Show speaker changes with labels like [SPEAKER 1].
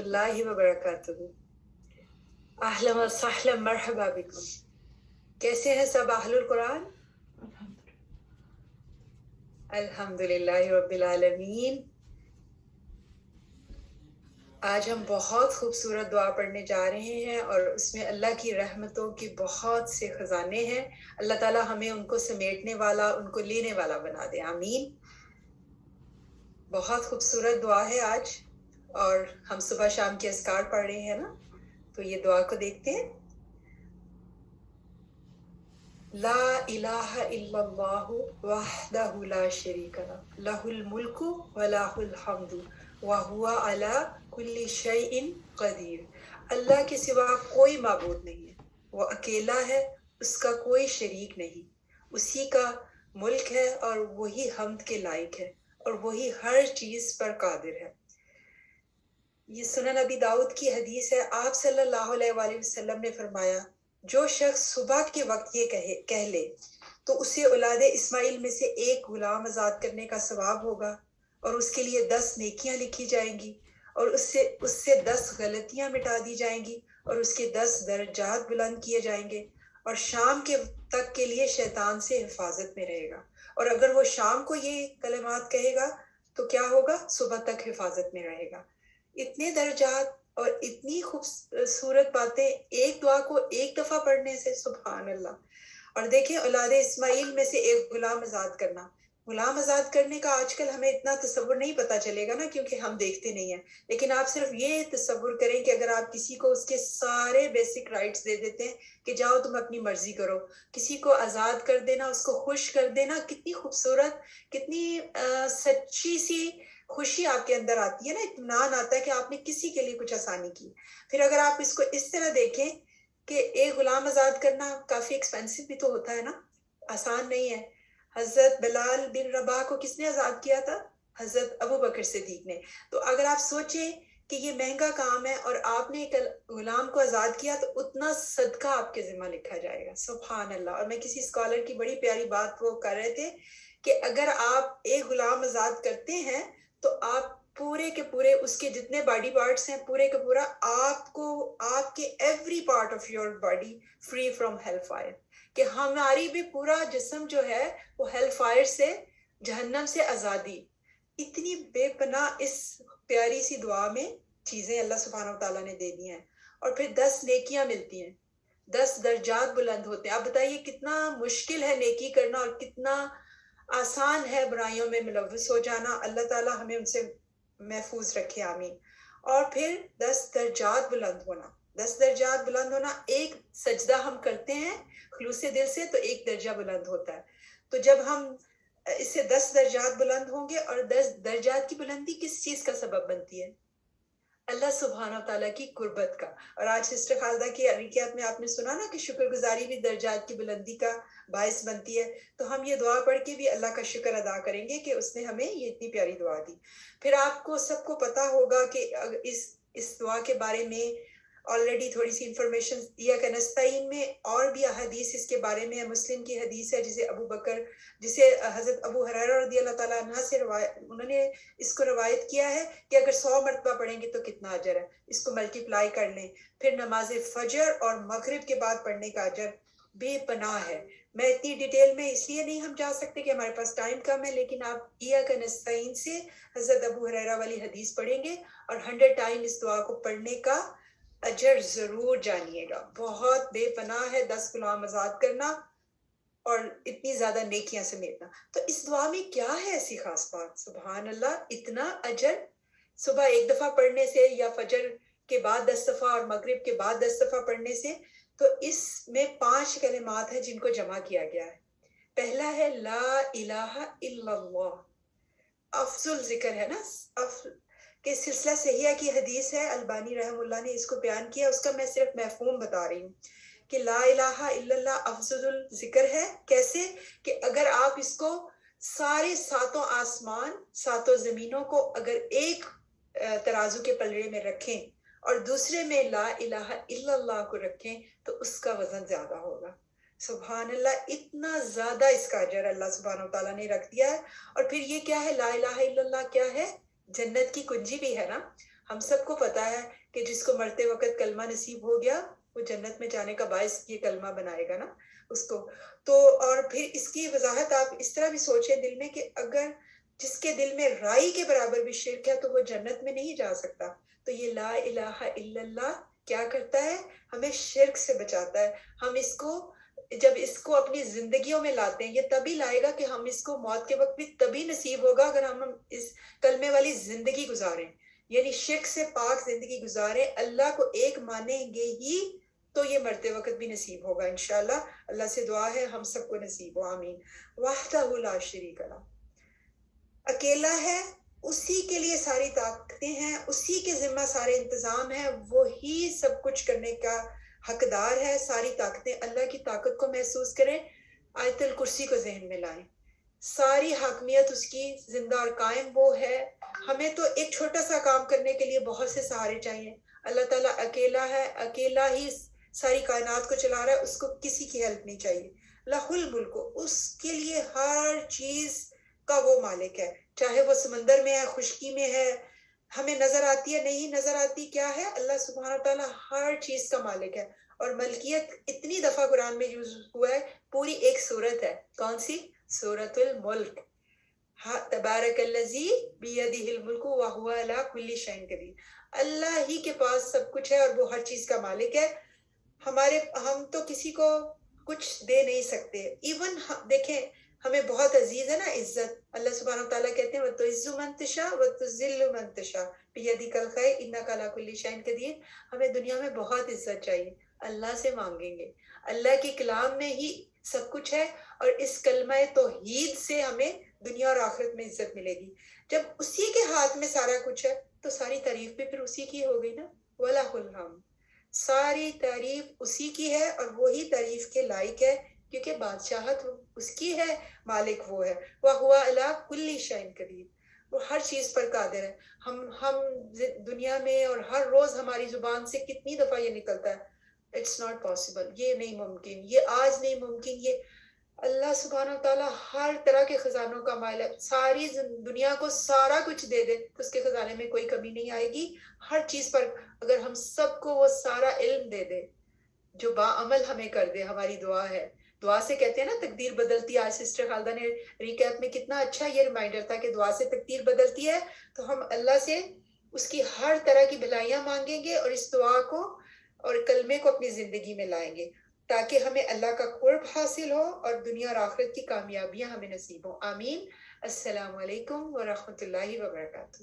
[SPEAKER 1] اللہ وبرکاتہ۔ اہلا و سہلا مرحبا بکم۔ کیسے ہیں سب اہل القرآن؟ الحمدللہ رب العالمین۔ آج ہم بہت خوبصورت دعا پڑھنے جا رہے ہیں اور اس میں اللہ کی رحمتوں کی بہت سے خزانے ہیں۔ اللہ تعالیٰ ہمیں ان کو سمیٹنے والا، ان کو لینے والا بنا دے، آمین۔ بہت خوبصورت دعا ہے آج، اور ہم صبح شام کے اذکار پڑھ رہے ہیں نا، تو یہ دعا کو دیکھتے ہیں۔ لا الہ الا اللہ وحدہ لا شریک لہ لہ الملک ولہ الحمد وہو علی کل شیء قدیر۔ اللہ کے سوا کوئی معبود نہیں ہے، وہ اکیلا ہے، اس کا کوئی شریک نہیں، اسی کا ملک ہے اور وہی حمد کے لائق ہے اور وہی ہر چیز پر قادر ہے۔ یہ سنن ابی داؤد کی حدیث ہے۔ آپ صلی اللہ علیہ وآلہ وسلم نے فرمایا، جو شخص صبح کے وقت یہ کہہ لے تو اسے اولاد اسماعیل میں سے ایک غلام آزاد کرنے کا ثواب ہوگا، اور اس کے لیے 10 نیکیاں لکھی جائیں گی، اور اس سے 10 غلطیاں مٹا دی جائیں گی، اور اس کے 10 درجات بلند کیے جائیں گے، اور شام کے تک کے لیے شیطان سے حفاظت میں رہے گا۔ اور اگر وہ شام کو یہ کلمات کہے گا تو کیا ہوگا؟ صبح تک حفاظت میں رہے گا۔ اتنے درجات اور اتنی خوبصورت باتیں ایک دعا کو ایک دفعہ پڑھنے سے، سبحان اللہ۔ اور دیکھیں، اولاد اسماعیل میں سے ایک غلام آزاد کرنا، غلام آزاد کرنے کا آج کل ہمیں اتنا تصور نہیں پتا چلے گا نا، کیونکہ ہم دیکھتے نہیں ہیں، لیکن آپ صرف یہ تصور کریں کہ اگر آپ کسی کو اس کے سارے بیسک رائٹس دے دیتے ہیں کہ جاؤ تم اپنی مرضی کرو، کسی کو آزاد کر دینا، اس کو خوش کر دینا، کتنی خوبصورت، کتنی سچی سی خوشی آپ کے اندر آتی ہے نا، اطمینان آتا ہے کہ آپ نے کسی کے لیے کچھ آسانی کی۔ پھر اگر آپ اس کو اس طرح دیکھیں کہ ایک غلام آزاد کرنا کافی ایکسپینسو بھی تو ہوتا ہے نا، آسان نہیں ہے۔ حضرت بلال بن رباح کو کس نے آزاد کیا تھا؟ حضرت ابو بکر صدیق نے۔ تو اگر آپ سوچیں کہ یہ مہنگا کام ہے اور آپ نے ایک غلام کو آزاد کیا تو اتنا صدقہ آپ کے ذمہ لکھا جائے گا، سبحان اللہ۔ اور میں کسی اسکالر کی بڑی پیاری بات وہ کر رہے تھے کہ اگر آپ ایک غلام آزاد کرتے ہیں تو آپ پورے کے پورے اس کے جتنے باڈی پارٹس ہیں، پورے کا پورا آپ کو، آپ کے every part of your body free from hell fire, کہ ہماری بھی پورا جسم جو ہے وہ ہیل فائر سے، جہنم سے آزادی۔ اتنی بے پناہ اس پیاری سی دعا میں چیزیں اللہ سبحانہ وتعالیٰ نے دے دی ہیں، اور پھر 10 نیکیاں ملتی ہیں، 10 درجات بلند ہوتے ہیں۔ آپ بتائیے کتنا مشکل ہے نیکی کرنا اور کتنا آسان ہے برائیوں میں ملوث ہو جانا۔ اللہ تعالیٰ ہمیں ان سے محفوظ رکھے، آمین۔ اور پھر 10 درجات بلند ہونا، 10 درجات بلند ہونا، ایک سجدہ ہم کرتے ہیں خلوص دل سے تو ایک درجہ بلند ہوتا ہے۔ تو جب ہم اس سے 10 درجات بلند ہوں گے، اور 10 درجات کی بلندی کس چیز کا سبب بنتی ہے؟ اللہ سبحانہ تعالیٰ کی قربت کا۔ اور آج سسٹر خالدہ کی عریقیات میں آپ نے سنا نا کہ شکر گزاری بھی درجات کی بلندی کا باعث بنتی ہے، تو ہم یہ دعا پڑھ کے بھی اللہ کا شکر ادا کریں گے کہ اس نے ہمیں یہ اتنی پیاری دعا دی۔ پھر آپ کو سب کو پتا ہوگا کہ اس دعا کے بارے میں آلریڈی تھوڑی سی انفارمیشن دیا کہ نستعین میں اور بھی احادیث اس کے بارے میں ہے۔ مسلم کی حدیث ہے جسے حضرت ابو ہریرہ رضی اللہ تعالیٰ عنہ سے انہوں نے اس کو روایت کیا ہے کہ اگر 100 مرتبہ پڑھیں گے تو کتنا اجر ہے، اس کو ملٹیپلائی کر لیں۔ پھر نماز فجر اور مغرب کے بعد پڑھنے کا اجر بے پناہ ہے۔ میں اتنی ڈیٹیل میں اس لیے نہیں ہم جا سکتے کہ ہمارے پاس ٹائم کم ہے، لیکن آپ ایاک نستعین سے حضرت ابو ہریرہ والی حدیث پڑھیں گے اور 100 ٹائم اس دعا کو پڑھنے کا اجر ضرور جانیے گا۔ بہت بے پناہ ہے 10 غلام آزاد کرنا اور اتنی زیادہ نیکیاں سمیٹنا۔ تو اس دعا میں کیا ہے ایسی خاص بات؟ سبحان اللہ، اتنا اجر صبح ایک دفعہ پڑھنے سے، یا فجر کے بعد 10 دفعہ اور مغرب کے بعد 10 دفعہ پڑھنے سے۔ تو اس میں 5 کلمات ہیں جن کو جمع کیا گیا ہے۔ پہلا ہے لا الہ الا اللہ، افضل ذکر ہے نا، کہ سلسلہ صحیحہ کی حدیث ہے، البانی رحم اللہ نے اس کو بیان کیا، اس کا میں صرف مفہوم بتا رہی ہوں کہ لا الہ الا اللہ افضل ذکر ہے۔ کیسے؟ کہ اگر آپ اس کو سارے 7 آسمان 7 زمینوں کو اگر ایک ترازو کے پلڑے میں رکھیں اور دوسرے میں لا الہ الا اللہ کو رکھیں تو اس کا وزن زیادہ ہوگا۔ سبحان اللہ، اتنا زیادہ اس کا اجر اللہ سبحانہ وتعالیٰ نے رکھ دیا ہے۔ اور پھر یہ کیا ہے؟ لا الہ الا اللہ کیا ہے؟ جنت کی کنجی بھی ہے نا۔ ہم سب کو پتا ہے کہ جس کو مرتے وقت کلمہ نصیب ہو گیا وہ جنت میں جانے کا باعث یہ کلمہ بنائے گا نا اس کو. تو اور پھر اس کی وضاحت آپ اس طرح بھی سوچیں دل میں کہ اگر جس کے دل میں رائی کے برابر بھی شرک ہے تو وہ جنت میں نہیں جا سکتا. تو یہ لا الہ الا اللہ کیا کرتا ہے؟ ہمیں شرک سے بچاتا ہے. ہم اس کو جب اس کو اپنی زندگیوں میں لاتے ہیں، یہ تبھی لائے گا کہ ہم اس کو موت کے وقت بھی تبھی نصیب ہوگا اگر ہم اس کلمے والی زندگی گزاریں، یعنی شرک سے پاک زندگی گزاریں، اللہ کو ایک مانیں گے ہی تو یہ مرتے وقت بھی نصیب ہوگا انشاءاللہ. اللہ سے دعا ہے ہم سب کو نصیب ہو، آمین. وحدہ لا شریک لہ، اکیلا ہے، اسی کے لیے ساری طاقتیں ہیں، اسی کے ذمہ سارے انتظام ہیں، وہی سب کچھ کرنے کا حقدار ہے. ساری طاقتیں اللہ کی طاقت کو محسوس کریں، آیت الکرسی کو ذہن میں لائیں. ساری حاکمیت اس کی زندہ اور قائم وہ ہے. ہمیں تو ایک چھوٹا سا کام کرنے کے لیے بہت سے سہارے چاہیے. اللہ تعالیٰ اکیلا ہے، اکیلا ہی ساری کائنات کو چلا رہا ہے، اس کو کسی کی ہیلپ نہیں چاہیے. لہ الملک، اس کے لیے ہر چیز کا وہ مالک ہے، چاہے وہ سمندر میں ہے، خشکی میں ہے، ہمیں نظر آتی ہے نہیں نظر آتی، کیا ہے؟ اللہ سبحانہ تعالیٰ ہر چیز کا مالک ہے. اور ملکیت اتنی دفعہ قرآن میں یوز ہوا ہے، پوری ایک سورت ہے. کون سی؟ سورۃ الملک. تبارک الذی بیدہ الملک وہو علی کل شیء قدیر. اللہ ہی کے پاس سب کچھ ہے اور وہ ہر چیز کا مالک ہے. ہم تو کسی کو کچھ دے نہیں سکتے. ایون دیکھیں ہمیں بہت عزیز ہے نا عزت. اللہ سبحانہ وتعالیٰ کہتے ہیں وَتُعِزُّ مَن تَشَاءُ وَتُذِلُّ مَن تَشَاءُ بِیَدِکَ الْخَیرُ اِنَّکَ عَلیٰ کُلِّ شَیْءٍ قدیر. ہمیں دنیا میں بہت عزت چاہیے، اللہ سے مانگیں گے. اللہ کے کلام میں ہی سب کچھ ہے، اور اس کلمہ توحید سے ہمیں دنیا اور آخرت میں عزت ملے گی. جب اسی کے ہاتھ میں سارا کچھ ہے تو ساری تعریف بھی پھر اسی کی ہو گئی نا. وَلَهُ الْحَمْدُ، ساری تعریف اسی کی ہے اور وہی تعریف کے لائق ہے، کیونکہ بادشاہت اس کی ہے، مالک وہ ہے. وَهُوَ عَلَىٰ كُلِّ شَيْءٍ قدیر، وہ ہر چیز پر قادر ہے. ہم دنیا میں اور ہر روز ہماری زبان سے کتنی دفعہ یہ نکلتا ہے اٹس ناٹ پاسبل، یہ نہیں ممکن، یہ آج نہیں ممکن. یہ اللہ سبحانہ وتعالیٰ ہر طرح کے خزانوں کا مالک ہے. ساری دنیا کو سارا کچھ دے دے تو اس کے خزانے میں کوئی کمی نہیں آئے گی. ہر چیز پر اگر ہم سب کو وہ سارا علم دے دے جو باعمل ہمیں کر دے، ہماری دعا ہے. دعا سے کہتے ہیں نا تقدیر بدلتی ہے. آج سسٹر خالدہ نے ریکیپ میں کتنا اچھا یہ ریمائنڈر تھا کہ دعا سے تقدیر بدلتی ہے. تو ہم اللہ سے اس کی ہر طرح کی بھلائیاں مانگیں گے اور اس دعا کو اور کلمے کو اپنی زندگی میں لائیں گے تاکہ ہمیں اللہ کا قرب حاصل ہو اور دنیا اور آخرت کی کامیابیاں ہمیں نصیب ہوں. آمین. السلام علیکم ورحمۃ اللہ وبرکاتہ.